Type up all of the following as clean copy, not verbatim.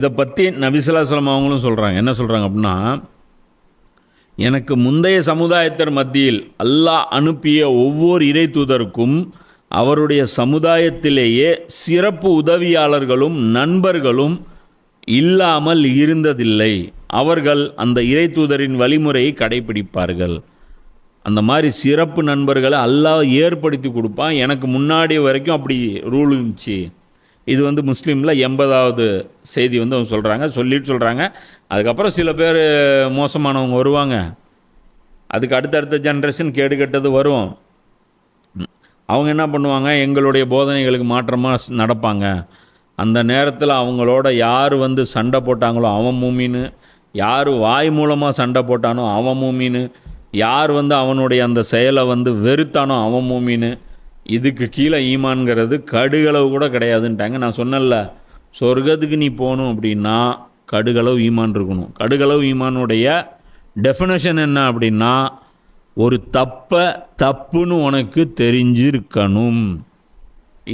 இதை பற்றி நபி ஸல்லல்லாஹு அலைஹி வஸல்லம் அவங்களும் சொல்கிறாங்க. என்ன சொல்கிறாங்க அப்படின்னா, எனக்கு முந்தைய சமுதாயத்தினர் மத்தியில் அல்லாஹ் அனுப்பிய ஒவ்வொரு இறை தூதருக்கும் அவருடைய சமுதாயத்திலேயே சிறப்பு உதவியாளர்களும் நண்பர்களும் இல்லாமல் இருந்ததில்லை. அவர்கள் அந்த இறை தூதரின் வழிமுறையை கடைபிடிப்பார்கள். அந்த மாதிரி சிறப்பு நண்பர்களை அல்லாஹ் ஏற்படுத்தி கொடுப்பான். எனக்கு முன்னாடி வரைக்கும் அப்படி ரூல் இருந்துச்சு. இது முஸ்லீமில் 80வது செய்தி அவங்க சொல்கிறாங்க. சொல்லிட்டு சொல்கிறாங்க, அதுக்கப்புறம் சில பேர் மோசமானவங்க வருவாங்க. அதுக்கு அடுத்தடுத்த ஜென்ரேஷன் கேடு கெட்டது வரும். அவங்க என்ன பண்ணுவாங்க, எங்களுடைய போதனைகளுக்கு மாற்றமாக நடப்பாங்க. அந்த நேரத்தில் அவங்களோட யார் சண்டை போட்டாங்களோ அவன் மூமின்னு, யார் வாய் மூலமாக சண்டை போட்டானோ அவன் மூமின்னு, யார் அவனுடைய அந்த செயலை வெறுத்தானோ அவன் மூமின்னு. இதுக்கு கீழே ஈமான்கிறது கடுகளவு கூட கிடையாதுன்ட்டாங்க. நான் சொன்னல, சொர்க்கத்துக்கு நீ போகணும் அப்படின்னா கடுகளவு ஈமான் இருக்கணும். கடுகளவு ஈமானுடைய டெஃபினேஷன் என்ன அப்படின்னா, ஒரு தப்புன்னு உனக்கு தெரிஞ்சிருக்கணும்.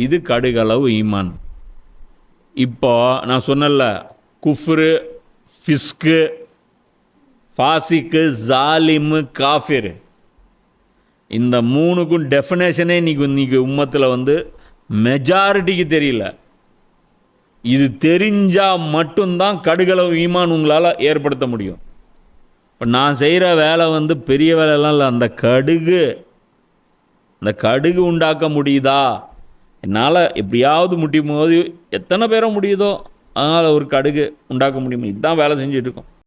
இது கடுகளவு ஈமான். இப்போ நான் சொன்னல, குஃப்ரு, ஃபிஸ்கு, ஃபாசிக்கு, ஜாலிமு, காஃபிர், இந்த மூணுக்கும் டெஃபினேஷனே இன்றைக்கி உம்மத்தில் மெஜாரிட்டிக்கு தெரியல. இது தெரிஞ்சால் மட்டும்தான் கடுகளவு ஈமான் உங்களால் ஏற்படுத்த முடியும். இப்போ நான் செய்கிற வேலை பெரிய வேலைலாம் இல்லை. அந்த கடுகு உண்டாக்க முடியுதா, என்னால் எப்படியாவது முடியும் போது எத்தனை பேரை முடியுதோ அதனால் ஒரு கடுகு உண்டாக்க முடியுமோ, இதுதான் வேலை செஞ்சுட்டு இருக்கோம்.